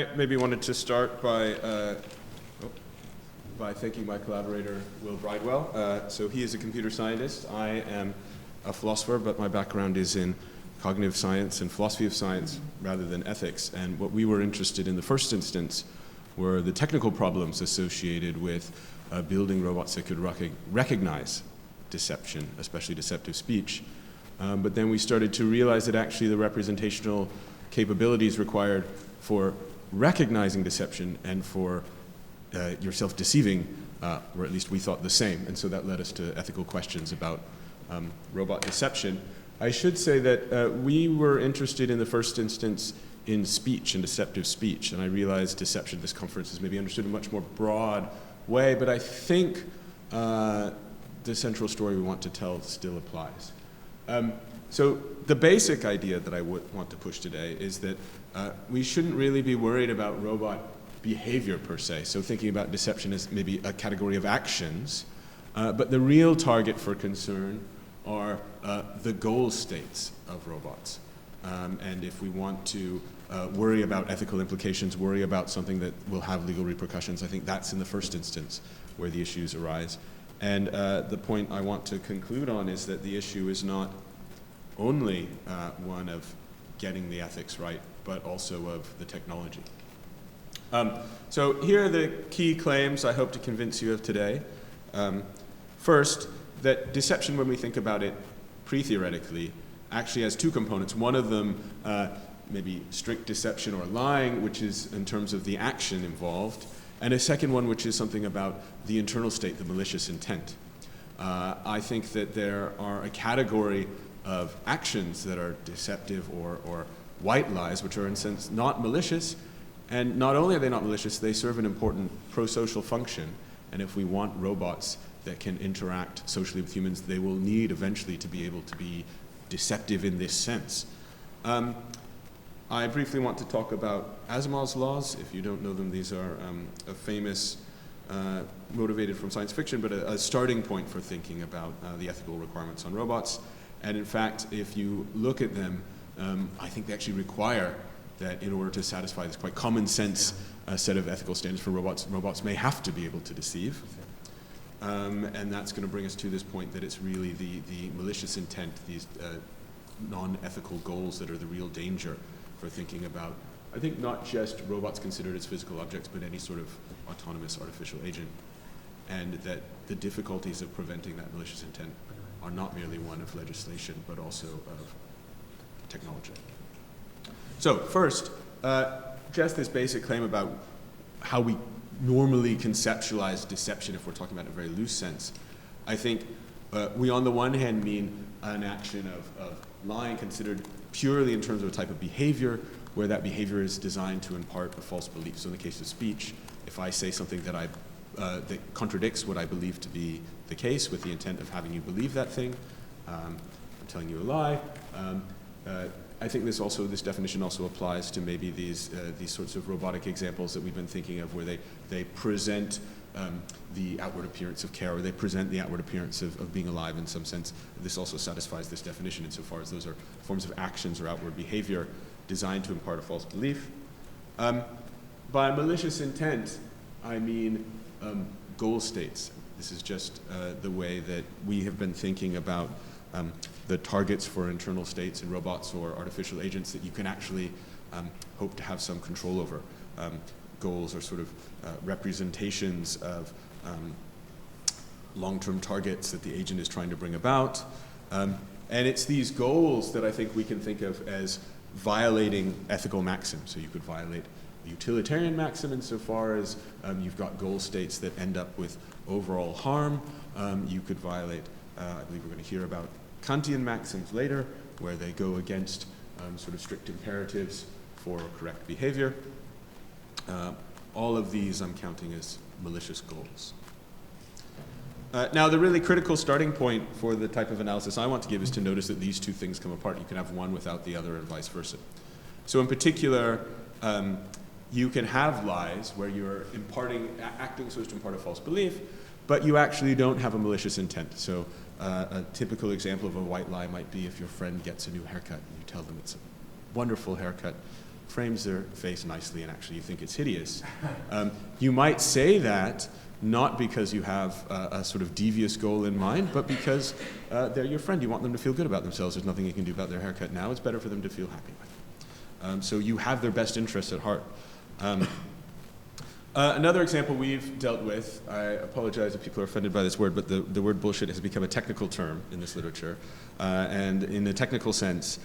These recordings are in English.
I maybe wanted to start by thanking my collaborator, Will Bridewell. So he is a computer scientist. I am a philosopher, but my background is in cognitive science and philosophy of science rather than ethics. And what we were interested in the first instance were the technical problems associated with building robots that could recognize deception, especially deceptive speech. But then we started to realize that actually the representational capabilities required for recognizing deception and for yourself deceiving were, at least we thought, the same. And so that led us to ethical questions about robot deception. I should say that we were interested in the first instance in speech and deceptive speech. And I realize deception, this conference, is maybe understood in a much more broad way, but I think the central story we want to tell still applies. So the basic idea that I would want to push today is that we shouldn't really be worried about robot behavior per se, so thinking about deception as maybe a category of actions, but the real target for concern are the goal states of robots. And if we want to worry about ethical implications, worry about something that will have legal repercussions, I think that's in the first instance where the issues arise. And the point I want to conclude on is that the issue is not only one of getting the ethics right, but also of the technology. So here are the key claims I hope to convince you of today. First, that deception, when we think about it pre-theoretically, actually has two components. One of them, maybe strict deception or lying, which is in terms of the action involved, and a second one, which is something about the internal state, the malicious intent. I think that there are a category of actions that are deceptive or white lies, which are in a sense not malicious, and not only are they not malicious, they serve an important pro-social function, and if we want robots that can interact socially with humans, they will need eventually to be able to be deceptive in this sense. I briefly want to talk about Asimov's laws. If you don't know them, these are a famous, motivated from science fiction, but a starting point for thinking about the ethical requirements on robots. And in fact, if you look at them, I think they actually require that in order to satisfy this quite common sense set of ethical standards for robots, robots may have to be able to deceive. And that's going to bring us to this point that it's really the malicious intent, these non-ethical goals that are the real danger for thinking about, I think, not just robots considered as physical objects, but any sort of autonomous artificial agent. And that the difficulties of preventing that malicious intent are not merely one of legislation, but also of technology. So first, just this basic claim about how we normally conceptualize deception, if we're talking about it in a very loose sense. I think we on the one hand mean an action of lying considered purely in terms of a type of behavior, where that behavior is designed to impart a false belief. So in the case of speech, if I say something that that contradicts what I believe to be the case with the intent of having you believe that thing, I'm telling you a lie. I think this definition also applies to maybe these sorts of robotic examples that we've been thinking of, where they present the outward appearance of care, or they present the outward appearance of being alive in some sense. This also satisfies this definition insofar as those are forms of actions or outward behavior designed to impart a false belief. By malicious intent, I mean goal states. This is just the way that we have been thinking about the targets for internal states in robots or artificial agents that you can actually hope to have some control over. Goals are sort of representations of long-term targets that the agent is trying to bring about. And it's these goals that I think we can think of as violating ethical maxims. So you could violate the utilitarian maxim insofar as you've got goal states that end up with overall harm. You could violate, I believe we're going to hear about Kantian maxims later, where they go against sort of strict imperatives for correct behavior. All of these I'm counting as malicious goals. Now, the really critical starting point for the type of analysis I want to give is to notice that these two things come apart. You can have one without the other and vice versa. So in particular, you can have lies where you're acting so as to impart a false belief, but you actually don't have a malicious intent. So a typical example of a white lie might be if your friend gets a new haircut and you tell them it's a wonderful haircut, frames their face nicely and actually you think it's hideous. You might say that not because you have a sort of devious goal in mind, but because they're your friend. You want them to feel good about themselves. There's nothing you can do about their haircut now. It's better for them to feel happy with it. So you have their best interests at heart. Another example we've dealt with, I apologize if people are offended by this word, but the word bullshit has become a technical term in this literature. And in a technical sense,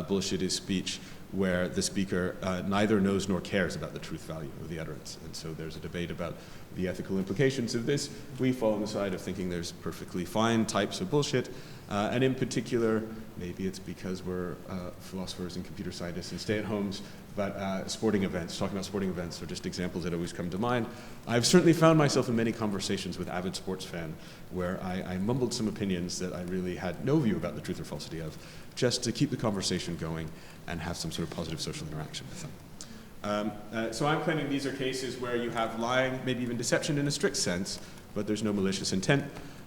bullshit is speech where the speaker neither knows nor cares about the truth value of the utterance. And so there's a debate about the ethical implications of this. We fall on the side of thinking there's perfectly fine types of bullshit. And in particular, maybe it's because we're philosophers and computer scientists and stay-at-homes, but sporting events, talking about sporting events are just examples that always come to mind. I've certainly found myself in many conversations with avid sports fans where I mumbled some opinions that I really had no view about the truth or falsity of, just to keep the conversation going and have some sort of positive social interaction with them. So I'm claiming these are cases where you have lying, maybe even deception in a strict sense, but there's no malicious intent.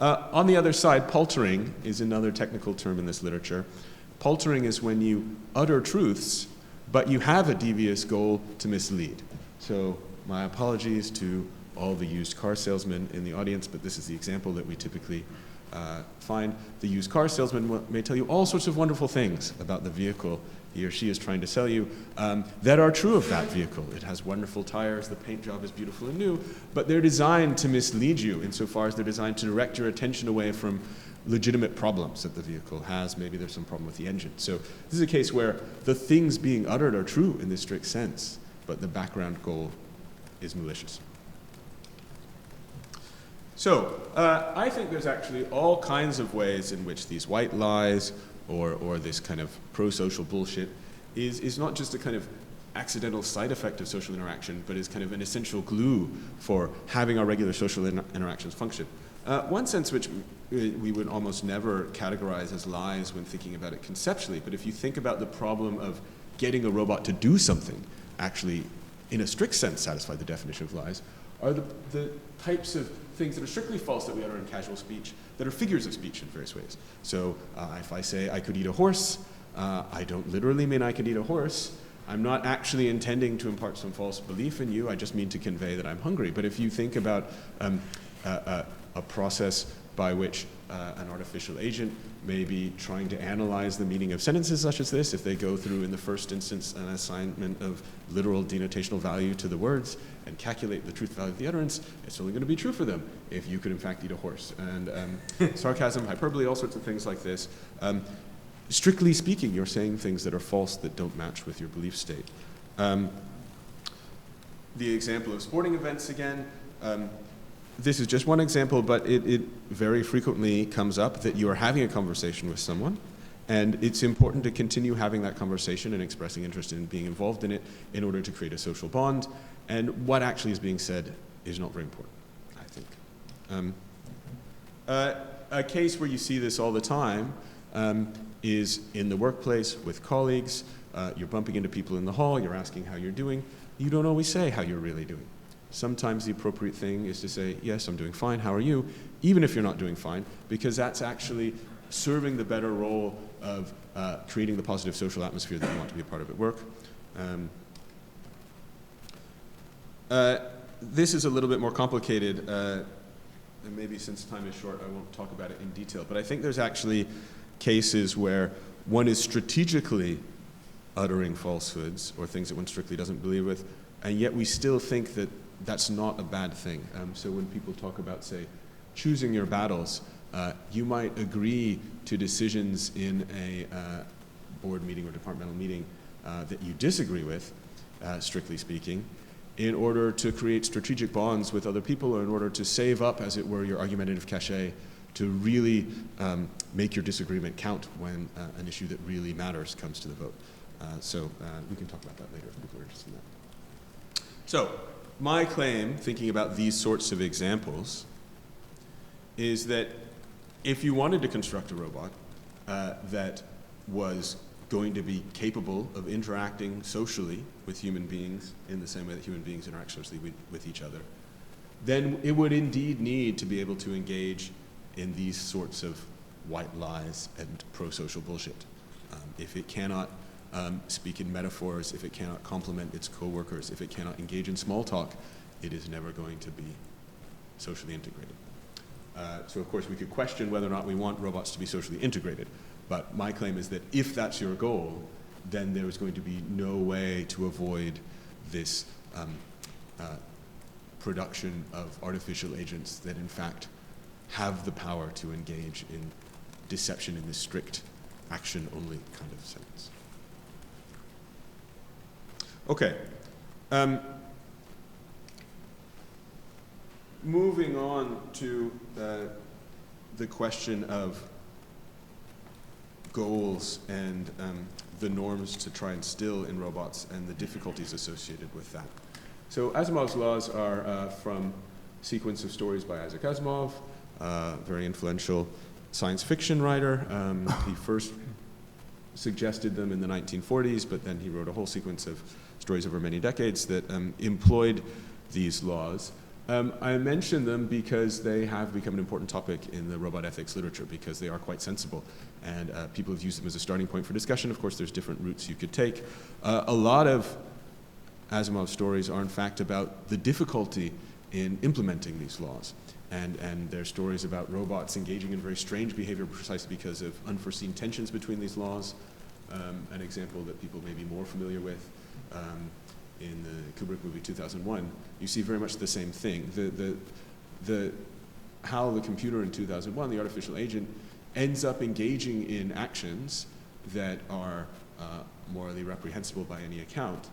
On the other side, paltering is another technical term in this literature. Paltering is when you utter truths, but you have a devious goal to mislead. So my apologies to all the used car salesmen in the audience, but this is the example that we typically find. The used car salesman may tell you all sorts of wonderful things about the vehicle he or she is trying to sell you that are true of that vehicle. It has wonderful tires, the paint job is beautiful and new, but they're designed to mislead you insofar as they're designed to direct your attention away from legitimate problems that the vehicle has. Maybe there's some problem with the engine. So this is a case where the things being uttered are true in this strict sense, but the background goal is malicious. So I think there's actually all kinds of ways in which these white lies or this kind of pro-social bullshit is not just a kind of accidental side effect of social interaction, but is kind of an essential glue for having our regular social interactions function. One sense which we would almost never categorize as lies when thinking about it conceptually, but if you think about the problem of getting a robot to do something, actually, in a strict sense, satisfy the definition of lies, are the types of things that are strictly false that we utter in casual speech that are figures of speech in various ways. So if I say I could eat a horse, I don't literally mean I could eat a horse. I'm not actually intending to impart some false belief in you. I just mean to convey that I'm hungry. But if you think about a process by which an artificial agent may be trying to analyze the meaning of sentences such as this, if they go through in the first instance an assignment of literal denotational value to the words and calculate the truth value of the utterance, it's only going to be true for them if you could in fact eat a horse. And sarcasm, hyperbole, all sorts of things like this. Strictly speaking, you're saying things that are false that don't match with your belief state. The example of sporting events again, this is just one example, but it very frequently comes up that you are having a conversation with someone, and it's important to continue having that conversation and expressing interest in being involved in it in order to create a social bond, and what actually is being said is not very important, I think. A case where you see this all the time is in the workplace with colleagues. You're bumping into people in the hall, you're asking how you're doing. You don't always say how you're really doing. Sometimes the appropriate thing is to say, yes, I'm doing fine, how are you? Even if you're not doing fine, because that's actually serving the better role of creating the positive social atmosphere that you want to be a part of at work. This is a little bit more complicated, and maybe since time is short, I won't talk about it in detail, but I think there's actually cases where one is strategically uttering falsehoods or things that one strictly doesn't believe with, and yet we still think that that's not a bad thing. So when people talk about, say, choosing your battles, you might agree to decisions in a board meeting or departmental meeting that you disagree with, strictly speaking, in order to create strategic bonds with other people or in order to save up, as it were, your argumentative cachet to really make your disagreement count when an issue that really matters comes to the vote. So we can talk about that later if people are interested in that. So my claim, thinking about these sorts of examples, is that if you wanted to construct a robot that was going to be capable of interacting socially with human beings in the same way that human beings interact socially with each other, then it would indeed need to be able to engage in these sorts of white lies and pro-social bullshit. If it cannot speak in metaphors, if it cannot compliment its coworkers, if it cannot engage in small talk, it is never going to be socially integrated. So of course we could question whether or not we want robots to be socially integrated, but my claim is that if that's your goal, then there is going to be no way to avoid this production of artificial agents that in fact have the power to engage in deception in this strict action-only kind of sense. Okay. Moving on to the question of goals and the norms to try and instill in robots and the difficulties associated with that. So Asimov's laws are from a sequence of stories by Isaac Asimov, very influential science fiction writer. He first suggested them in the 1940s, but then he wrote a whole sequence of stories over many decades that employed these laws. I mention them because they have become an important topic in the robot ethics literature, because they are quite sensible, and people have used them as a starting point for discussion. Of course, there's different routes you could take. A lot of Asimov's stories are in fact about the difficulty in implementing these laws, and they're stories about robots engaging in very strange behavior precisely because of unforeseen tensions between these laws. An example that people may be more familiar with in the Kubrick movie 2001, you see very much the same thing. How the computer in 2001, the artificial agent, ends up engaging in actions that are morally reprehensible by any account.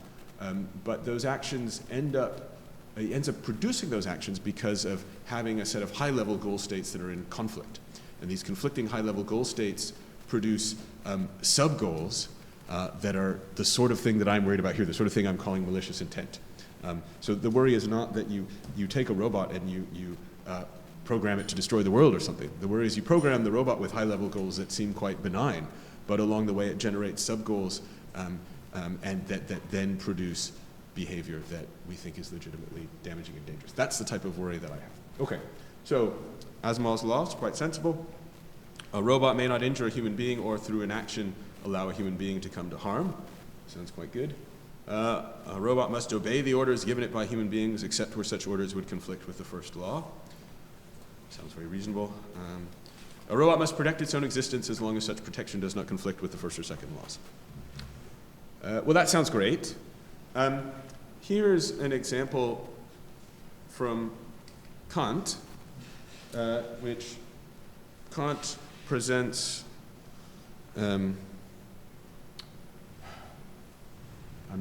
But those actions ends up producing those actions because of having a set of high-level goal states that are in conflict. And these conflicting high-level goal states produce sub-goals that are the sort of thing that I'm worried about here, the sort of thing I'm calling malicious intent. So the worry is not that you take a robot and you program it to destroy the world or something. The worry is you program the robot with high-level goals that seem quite benign, but along the way it generates sub-goals and that then produce behavior that we think is legitimately damaging and dangerous. That's the type of worry that I have. Okay, so Asimov's law is quite sensible. A robot may not injure a human being or through an action allow a human being to come to harm. Sounds quite good. A robot must obey the orders given it by human beings except where such orders would conflict with the first law. Sounds very reasonable. A robot must protect its own existence as long as such protection does not conflict with the first or second laws. Well, that sounds great. Here's an example from Kant, which Kant presents. I'm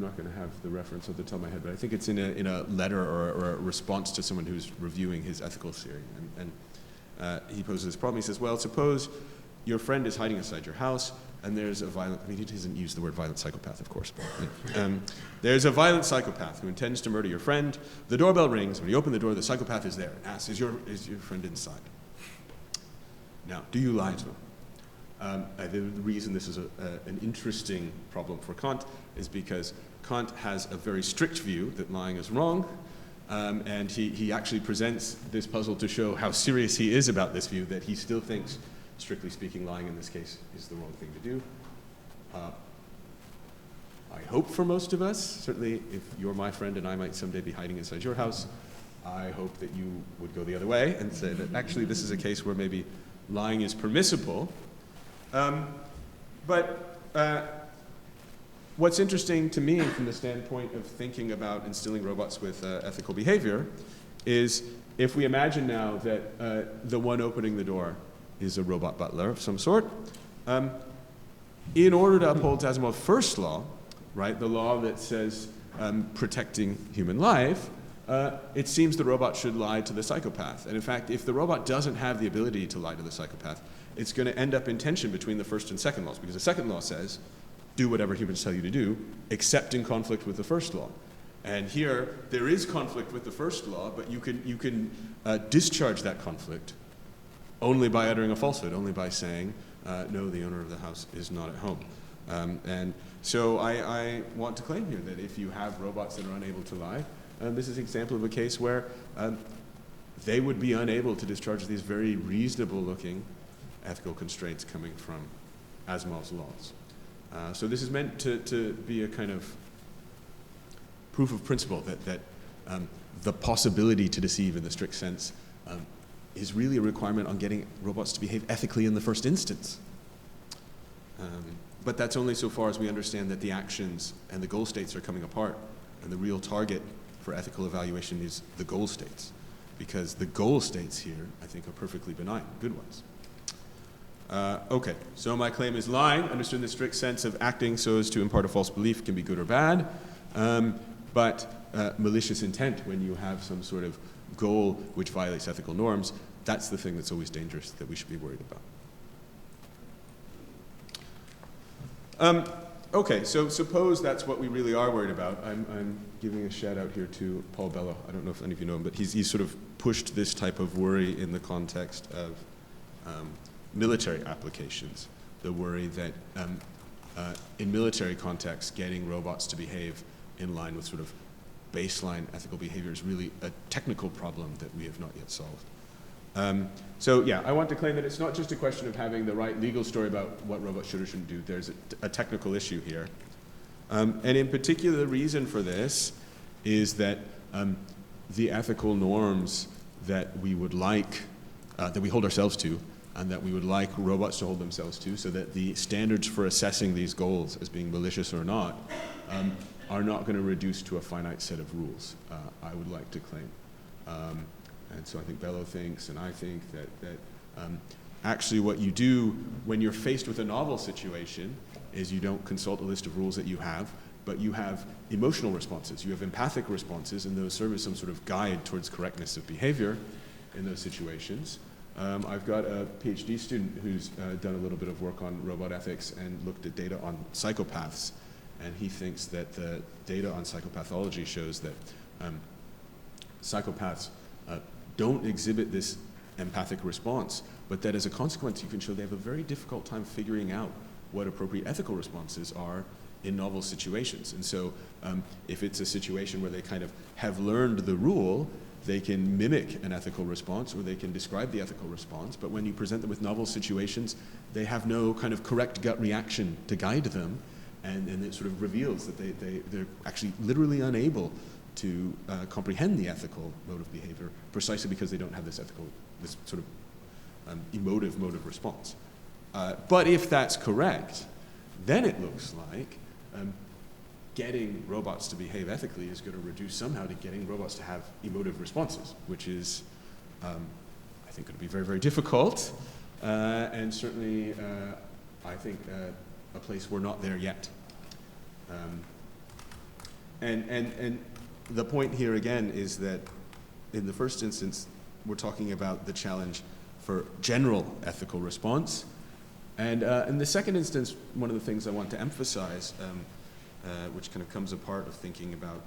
not going to have the reference at the top of my head, but I think it's in a letter or a response to someone who's reviewing his ethical theory. And he poses this problem. He says, well, suppose your friend is hiding inside your house, and there's a violent, I mean, he doesn't use the word violent psychopath, of course, but there's a violent psychopath who intends to murder your friend. The doorbell rings. When you open the door, the psychopath is there and asks, is your friend inside? Now, do you lie to him? The reason this is an interesting problem for Kant is because Kant has a very strict view that lying is wrong, and he actually presents this puzzle to show how serious he is about this view, that he still thinks, strictly speaking, lying in this case is the wrong thing to do. I hope for most of us, certainly if you're my friend and I might someday be hiding inside your house, I hope that you would go the other way and say that actually this is a case where maybe lying is permissible. But what's interesting to me from the standpoint of thinking about instilling robots with ethical behavior is if we imagine now that the one opening the door is a robot butler of some sort, in order to uphold Asimov's first law, right, the law that says protecting human life, it seems the robot should lie to the psychopath. And in fact, if the robot doesn't have the ability to lie to the psychopath, it's going to end up in tension between the first and second laws, because the second law says, do whatever humans tell you to do, except in conflict with the first law. And here, there is conflict with the first law, but you can discharge that conflict only by uttering a falsehood, only by saying, no, the owner of the house is not at home. And so I want to claim here that if you have robots that are unable to lie, this is an example of a case where they would be unable to discharge these very reasonable-looking ethical constraints coming from Asimov's laws. So this is meant to be a kind of proof of principle that the possibility to deceive in the strict sense is really a requirement on getting robots to behave ethically in the first instance. But that's only so far as we understand that the actions and the goal states are coming apart, and the real target for ethical evaluation is the goal states, because the goal states here, I think, are perfectly benign, good ones. Okay, so my claim is lying, understood in the strict sense of acting so as to impart a false belief, can be good or bad, but malicious intent, when you have some sort of goal which violates ethical norms, that's the thing that's always dangerous, that we should be worried about. Okay, so suppose that's what we really are worried about. I'm giving a shout out here to Paul Bello. I don't know if any of you know him, but he's sort of pushed this type of worry in the context of military applications. The worry that in military contexts, getting robots to behave in line with sort of baseline ethical behavior is really a technical problem that we have not yet solved. So yeah, I want to claim that it's not just a question of having the right legal story about what robots should or shouldn't do. There's a technical issue here. And in particular, the reason for this is that the ethical norms that we would like, that we hold ourselves to, and that we would like robots to hold themselves to, so that the standards for assessing these goals as being malicious or not are not going to reduce to a finite set of rules, I would like to claim. And so I think Bello thinks, and I think that actually what you do when you're faced with a novel situation is you don't consult a list of rules that you have, but you have emotional responses, you have empathic responses, and those serve as some sort of guide towards correctness of behavior in those situations. I've got a PhD student who's done a little bit of work on robot ethics and looked at data on psychopaths, and he thinks that the data on psychopathology shows that psychopaths don't exhibit this empathic response, but that as a consequence you can show they have a very difficult time figuring out what appropriate ethical responses are in novel situations. And so if it's a situation where they kind of have learned the rule, they can mimic an ethical response or they can describe the ethical response, but when you present them with novel situations, they have no kind of correct gut reaction to guide them, and it sort of reveals that they're actually literally unable to comprehend the ethical mode of behavior precisely because they don't have this sort of emotive response. But if that's correct, then it looks like getting robots to behave ethically is going to reduce somehow to getting robots to have emotive responses, which is, I think, going to be very, very difficult, and certainly, I think, a place we're not there yet. And the point here again is that in the first instance, we're talking about the challenge for general ethical response. And in the second instance, one of the things I want to emphasize, which kind of comes apart of thinking about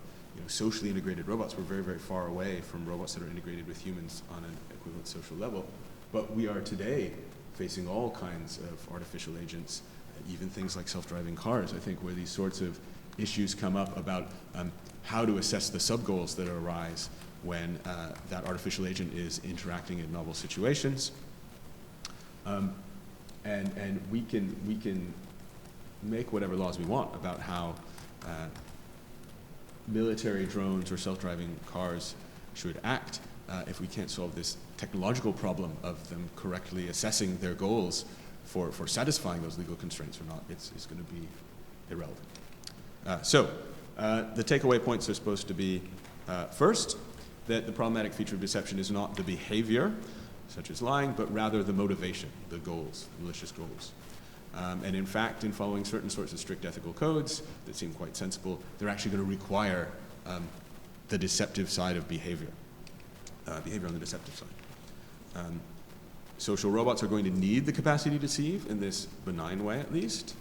socially integrated robots, we're very, very far away from robots that are integrated with humans on an equivalent social level. But we are today facing all kinds of artificial agents, even things like self-driving cars, I think, where these sorts of issues come up about how to assess the sub-goals that arise when that artificial agent is interacting in novel situations. And we can make whatever laws we want about how military drones or self-driving cars should act. If we can't solve this technological problem of them correctly assessing their goals for satisfying those legal constraints or not, it's going to be irrelevant. So the takeaway points are supposed to be, first, that the problematic feature of deception is not the behavior, such as lying, but rather the motivation, the goals, malicious goals. And in fact, in following certain sorts of strict ethical codes that seem quite sensible, they're actually going to require the deceptive side of behavior, behavior on the deceptive side. Social robots are going to need the capacity to deceive in this benign way, at least.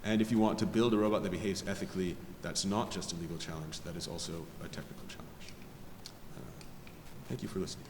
And if you want to build a robot that behaves ethically, that's not just a legal challenge, that is also a technical challenge. Thank you for listening.